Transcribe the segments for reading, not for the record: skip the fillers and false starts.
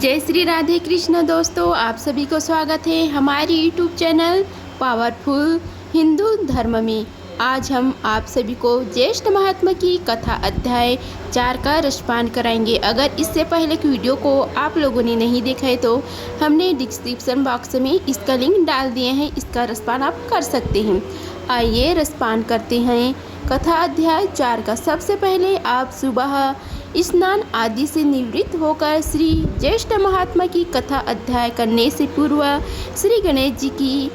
जय श्री राधे कृष्ण दोस्तों, आप सभी को स्वागत है हमारे यूट्यूब चैनल पावरफुल हिंदू धर्म में। आज हम आप सभी को ज्येष्ठ महात्मा की कथा अध्याय 4 का रसपान कराएंगे। अगर इससे पहले की वीडियो को आप लोगों ने नहीं देखा है तो हमने डिस्क्रिप्शन बॉक्स में इसका लिंक डाल दिए हैं, इसका रसपान आप कर सकते हैं। आइए रसपान करते हैं कथा अध्याय 4 का। सबसे पहले आप सुबह स्नान आदि से निवृत्त होकर श्री ज्येष्ठ महात्मा की कथा अध्याय करने से पूर्व श्री गणेश जी की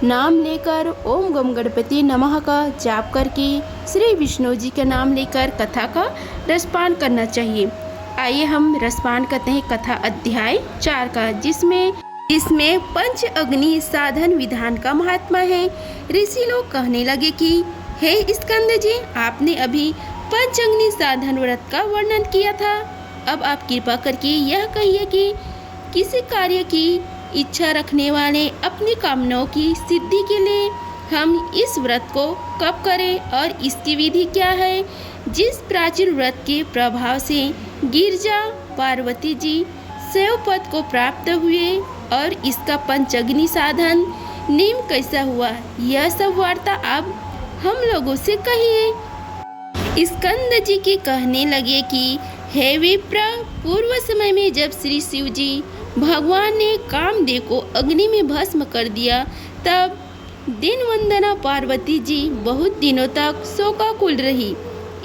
नाम लेकर ओम गम गणपति नमः का जाप करके श्री विष्णु जी का नाम लेकर कथा का रसपान करना चाहिए। आइए हम रसपान करते हैं कथा अध्याय 4 का, जिसमें पंच अग्नि साधन विधान का महात्मा है। ऋषि लोग कहने लगे कि हे स्कंद जी, आपने अभी पंचअग्नि साधन व्रत का वर्णन किया था। अब आप कृपा करके यह कहिए कि किसी कार्य की इच्छा रखने वाले अपनी कामनाओं की सिद्धि के लिए हम इस व्रत को कब करें और इसकी विधि क्या है। जिस प्राचीन व्रत के प्रभाव से गिरजा पार्वती जी शैवपद को प्राप्त हुए और इसका पंचअग्नि साधन नियम कैसा हुआ, यह सब वार्ता आप हम लोगों से कहिए। स्कंद जी के कहने लगे कि हे विप्र, पूर्व समय में जब श्री शिव जी भगवान ने कामदेव को अग्नि में भस्म कर दिया, तब दिनवंदना पार्वती जी बहुत दिनों तक शोकाकुल रही।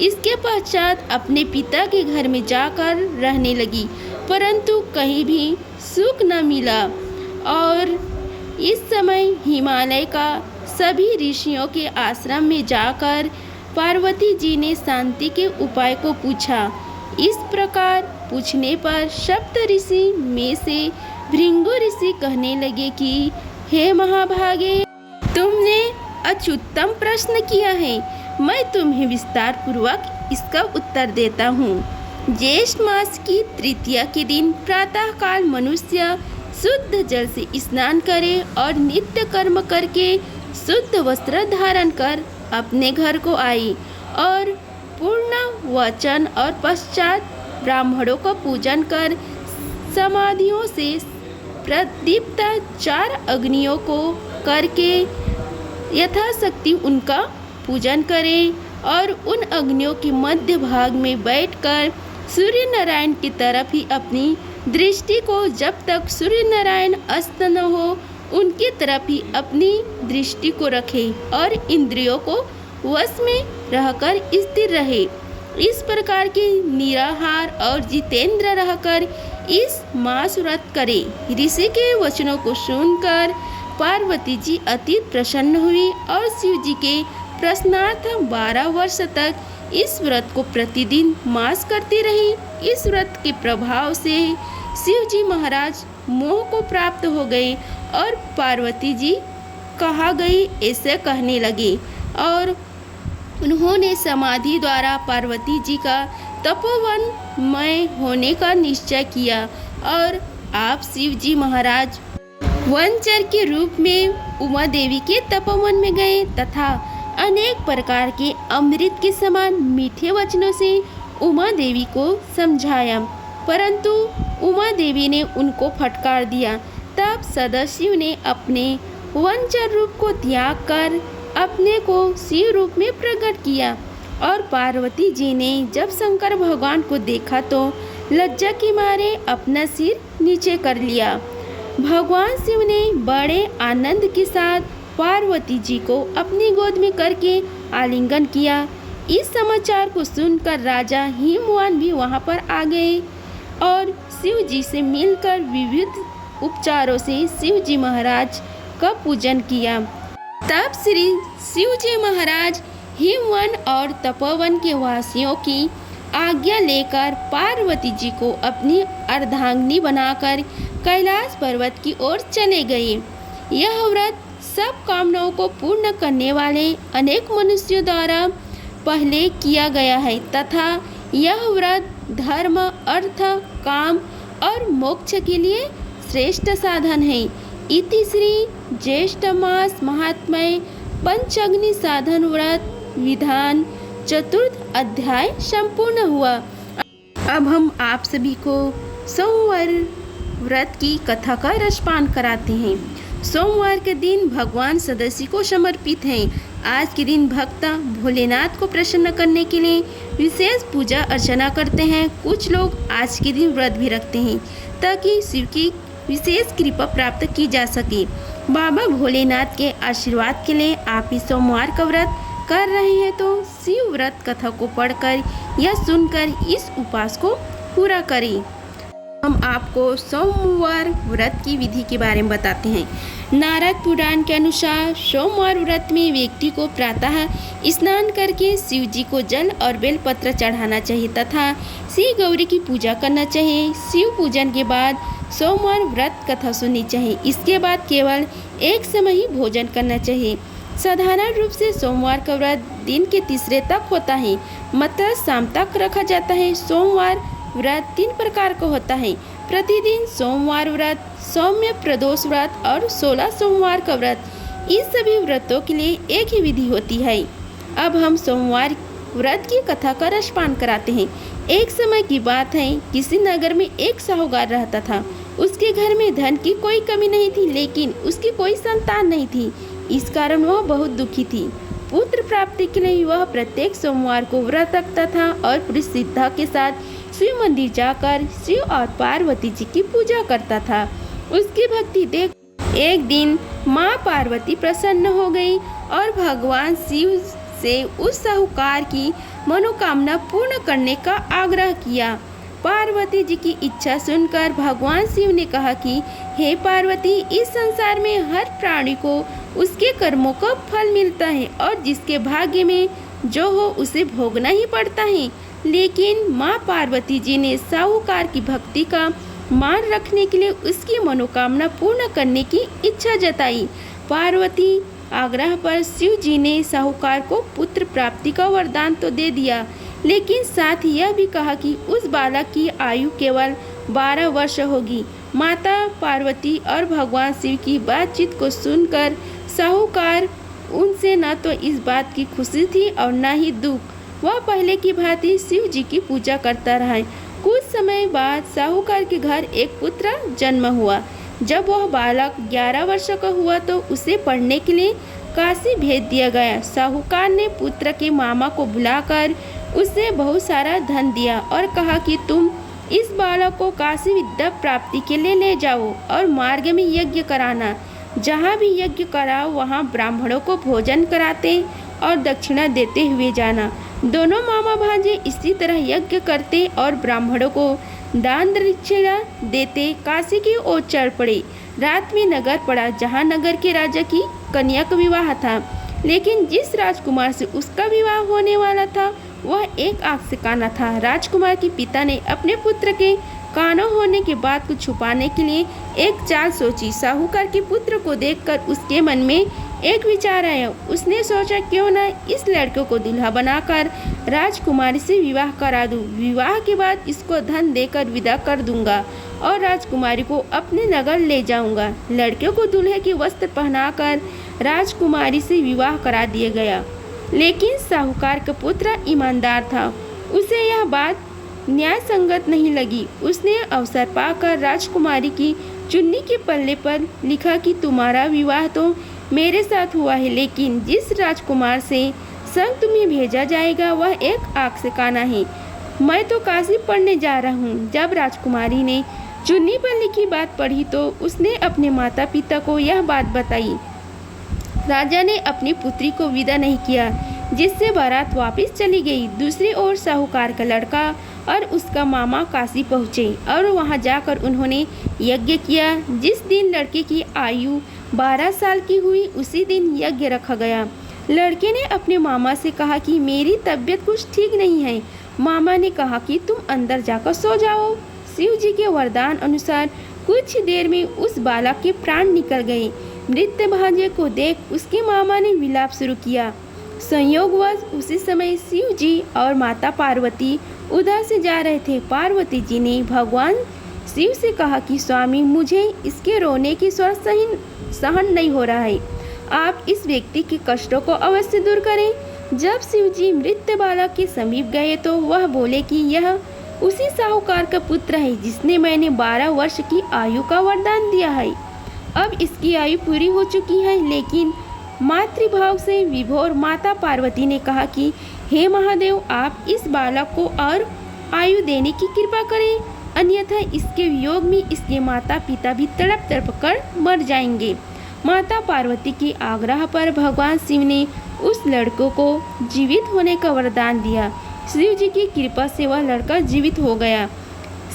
इसके पश्चात अपने पिता के घर में जाकर रहने लगी, परंतु कहीं भी सुख न मिला। और इस समय हिमालय का सभी ऋषियों के आश्रम में जाकर पार्वती जी ने शांति के उपाय को पूछा। इस प्रकार पूछने पर सप्त ऋषि में से भृंगु ऋषि कहने लगे कि हे महाभागे, तुमने अत्युत्तम प्रश्न किया है। मैं तुम्हें विस्तार पूर्वक इसका उत्तर देता हूँ। ज्येष्ठ मास की तृतीया के दिन प्रातः काल मनुष्य शुद्ध जल से स्नान करे और नित्य कर्म करके शुद्ध वस्त्र धारण कर अपने घर को आई और पूर्ण वचन और पश्चात ब्राह्मणों का पूजन कर समाधियों से प्रदीप्त 4 अग्नियों को करके यथाशक्ति उनका पूजन करें और उन अग्नियों के मध्य भाग में बैठकर सूर्य नारायण की तरफ ही अपनी दृष्टि को, जब तक सूर्य नारायण अस्त न हो, उनकी तरफ ही अपनी दृष्टि को रखे और इंद्रियों को वश में रहकर स्थिर रहे। इस प्रकार के निराहार और जितेंद्र रहकर इस मास व्रत करे। ऋषि के वचनों को सुनकर पार्वती जी अति प्रसन्न हुई और शिव जी के प्रश्नार्थ 12 वर्ष तक इस व्रत को प्रतिदिन मास करती रही। इस व्रत के प्रभाव से शिव जी महाराज मोह को प्राप्त हो गए और पार्वती जी कहा गई ऐसे कहने लगे और उन्होंने समाधि द्वारा पार्वती जी का तपोवनमय होने का निश्चय किया और आप शिव जी महाराज वनचर के रूप में उमा देवी के तपोवन में गए तथा अनेक प्रकार के अमृत के समान मीठे वचनों से उमा देवी को समझाया, परंतु उमा देवी ने उनको फटकार दिया। तब सदाशिव ने अपने वनचर रूप को त्याग कर अपने को शिव रूप में प्रकट किया और पार्वती जी ने जब शंकर भगवान को देखा तो लज्जा के मारे अपना सिर नीचे कर लिया। भगवान शिव ने बड़े आनंद के साथ पार्वती जी को अपनी गोद में करके आलिंगन किया। इस समाचार को सुनकर राजा हिमवान भी वहां पर आ गए और शिव जी से मिलकर विविध उपचारों से शिव जी महाराज का पूजन किया। तब श्री शिव जी महाराज हिमवन और तपोवन के वासियों की आज्ञा लेकर पार्वती जी को अपनी अर्धांगिनी बनाकर कैलाश पर्वत की ओर चले गए। यह व्रत सब कामनाओं को पूर्ण करने वाले अनेक मनुष्यों द्वारा पहले किया गया है तथा यह व्रत धर्म, अर्थ, काम और मोक्ष के लिए श्रेष्ठ साधन है। इति श्री ज्येष्ठ मास महात्म्य पंचअग्नि साधन व्रत विधान 4 अध्याय संपूर्ण हुआ। अब हम आप सभी को सोमवार व्रत की कथा का रसपान कराते हैं। सोमवार के दिन भगवान सदस्य को समर्पित है। आज के दिन भक्त भोलेनाथ को प्रसन्न करने के लिए विशेष पूजा अर्चना करते हैं। कुछ लोग आज के दिन व्रत भी रखते हैं ताकि शिव की विशेष कृपा प्राप्त की जा सके। बाबा भोलेनाथ के आशीर्वाद के लिए आप इस सोमवार का व्रत कर रहे हैं तो शिव व्रत कथा को पढ़कर या सुनकर इस उपवास को पूरा करें। हम आपको सोमवार व्रत की विधि के बारे में बताते हैं। नारद पुराण के अनुसार सोमवार व्रत में व्यक्ति को प्रातः स्नान करके शिव जी को जल और बेलपत्र चढ़ाना चाहिए तथा श्री गौरी की पूजा करना चाहिए। शिव पूजन के बाद सोमवार व्रत कथा सुननी चाहिए। इसके बाद केवल एक समय ही भोजन करना चाहिए। साधारण रूप से सोमवार का व्रत दिन के तीसरे तक होता है, मतलब शाम तक रखा जाता है। सोमवार व्रत 3 प्रकार का होता है: प्रतिदिन सोमवार व्रत, सौम्य प्रदोष व्रत और 16 सोमवार का व्रत। इस सभी व्रतों के लिए एक ही विधि होती है। अब हम सोमवार व्रत की कथा का रसपान कराते हैं। एक समय की बात है, किसी नगर में एक साहूकार रहता था। उसके घर में धन की कोई कमी नहीं थी, लेकिन उसकी कोई संतान नहीं थी। इस कारण वह बहुत दुखी थी। पुत्र प्राप्ति के लिए वह प्रत्येक सोमवार को व्रत रखता था और पूरी श्रद्धा के साथ शिव मंदिर जाकर शिव और पार्वती जी की पूजा करता था। उसकी भक्ति देख एक दिन माँ पार्वती प्रसन्न हो गई और भगवान शिव से उस साहूकार की मनोकामना पूर्ण करने का आग्रह किया। पार्वती जी की इच्छा सुनकर भगवान शिव ने कहा कि हे पार्वती, इस संसार में हर प्राणी को उसके कर्मों का फल मिलता है और जिसके भाग्य में जो हो उसे भोगना ही पड़ता है। लेकिन माँ पार्वती जी ने साहूकार की भक्ति का मान रखने के लिए उसकी मनोकामना पूर्ण करने की इच्छा जताई। पार्वती आग्रह पर शिव जी ने साहूकार को पुत्र प्राप्ति का वरदान तो दे दिया, लेकिन साथ ही यह भी कहा कि उस बालक की आयु केवल 12 वर्ष होगी। माता पार्वती और भगवान शिव की बातचीत को सुनकर साहूकार उनसे न तो इस बात की खुशी थी और न ही दुख। वह पहले की भांति शिव जी की पूजा करता रहा। कुछ समय बाद साहूकार के घर एक पुत्र जन्म हुआ। जब वह बालक 11 वर्ष का हुआ तो उसे पढ़ने के लिए काशी भेज दिया गया। साहूकार ने पुत्र के मामा को बुलाकर उसे बहुत सारा धन दिया और कहा कि तुम इस बालक को काशी विद्या प्राप्ति के लिए ले जाओ और मार्ग में यज्ञ कराना। जहाँ भी यज्ञ कराओ वहाँ ब्राह्मणों को भोजन कराते और दक्षिणा देते हुए जाना। दोनों मामा भांजे इसी तरह यज्ञ करते और ब्राह्मणों को दान दक्षिणा देते काशी की ओर चढ़ पड़े। रात में नगर पड़ा, जहाँ नगर के राजा की कन्या का विवाह था, लेकिन जिस राजकुमार से उसका विवाह होने वाला था वह एक आँख से काना था। राजकुमार के पिता ने अपने पुत्र के काना होने के बात को छुपाने के लिए एक चाल सोची। साहूकार के पुत्र को देखकर उसके मन में एक विचार आया। उसने सोचा क्यों न इस लड़के को दूल्हा बनाकर राजकुमारी से विवाह करा दूं। विवाह के बाद इसको धन देकर विदा कर दूंगा और राजकुमारी को अपने नगर ले जाऊंगा। लड़के को दूल्हे के वस्त्र पहनाकर राजकुमारी से विवाह करा दिया गया। लेकिन साहूकार का पुत्र ईमानदार था। उसे यह बात न्याय संगत नहीं लगी। उसने अवसर पाकर राजकुमारी की चुन्नी के पल्ले पर लिखा कि तुम्हारा विवाह तो मेरे साथ हुआ है, लेकिन जिस राजकुमार से संग तुम्हें भेजा जाएगा वह एक आँख से काना है। मैं तो काशी पढ़ने जा रहा हूँ। जब राजकुमारी ने चुन्नी पर लिखी बात पढ़ी तो उसने अपने माता पिता को यह बात बताई। राजा ने अपनी पुत्री को विदा नहीं किया, जिससे बारात वापस चली गई। दूसरी ओर साहूकार का लड़का और उसका मामा काशी पहुँचे और वहाँ जाकर उन्होंने यज्ञ किया। जिस दिन लड़के की आयु 12 साल की हुई उसी दिन यज्ञ रखा गया। लड़के ने अपने मामा से कहा कि मेरी तबीयत कुछ ठीक नहीं है। मामा ने कहा कि तुम अंदर जाकर सो जाओ। शिव जी के वरदान अनुसार कुछ ही देर में उस बालक के प्राण निकल गए। मृत भांजे को देख उसके मामा ने विलाप शुरू किया। संयोगवश उसी समय शिव जी और माता पार्वती उधर से जा रहे थे। पार्वती जी ने भगवान शिव से कहा कि स्वामी, मुझे इसके रोने की स्वर सहन नहीं हो रहा है। आप इस व्यक्ति के कष्टों को अवश्य दूर करें। जब शिव जी मृत बालक के समीप गए तो वह बोले कि यह उसी साहूकार का पुत्र है जिसने मैंने 12 वर्ष की आयु का वरदान दिया है। अब इसकी आयु पूरी हो चुकी है, लेकिन मातृभाव से विभोर माता पार्वती ने कहा कि हे महादेव, आप इस बालक को और आयु देने की कृपा करें, अन्यथा इसके वियोग में इसके माता पिता भी तड़प तड़प कर मर जाएंगे। माता पार्वती के आग्रह पर भगवान शिव ने उस लड़कों को जीवित होने का वरदान दिया। शिव जी की कृपा से वह लड़का जीवित हो गया।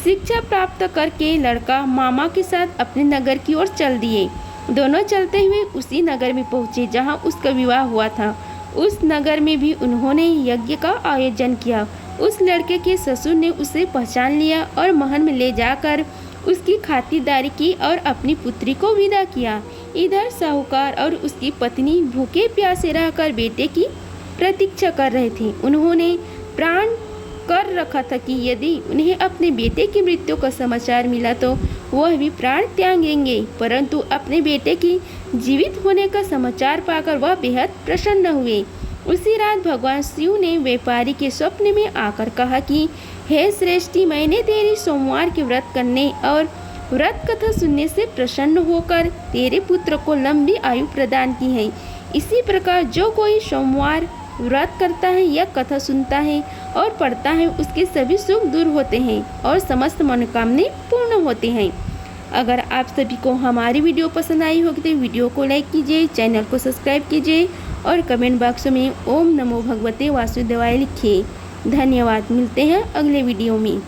शिक्षा प्राप्त करके लड़का मामा के साथ अपने नगर की ओर चल दिए। दोनों चलते हुए उसी नगर में पहुँचे जहाँ उसका विवाह हुआ था। उस नगर में भी उन्होंने यज्ञ का आयोजन किया। उस लड़के के ससुर ने उसे पहचान लिया और महल में ले जाकर उसकी खातिरदारी की और अपनी पुत्री को विदा किया। इधर साहूकार और उसकी पत्नी भूखे प्यासे रहकर बेटे की प्रतीक्षा कर रहे थे। उन्होंने प्राण कर रखा था कि यदि उन्हें अपने बेटे की मृत्यु का समाचार मिला तो वह भी प्राण त्यागेंगे, परंतु अपने बेटे की जीवित होने का समाचार पाकर वह बेहद प्रसन्न हुए। उसी रात भगवान शिव ने व्यापारी के स्वप्न में आकर कहा कि हे श्रेष्ठी, मैंने तेरी सोमवार के व्रत करने और व्रत कथा सुनने से प्रसन्न होकर तेरे पुत्र को लंबी आयु प्रदान की है। इसी प्रकार जो कोई सोमवार व्रत करता है या कथा सुनता है और पढ़ता है, उसके सभी सुख दूर होते हैं और समस्त मनोकामनाएं पूर्ण होते हैं। अगर आप सभी को हमारी वीडियो पसंद आई होगी तो वीडियो को लाइक कीजिए, चैनल को सब्सक्राइब कीजिए और कमेंट बॉक्स में ओम नमो भगवते वासुदेवाय लिखिए। धन्यवाद। मिलते हैं अगले वीडियो में।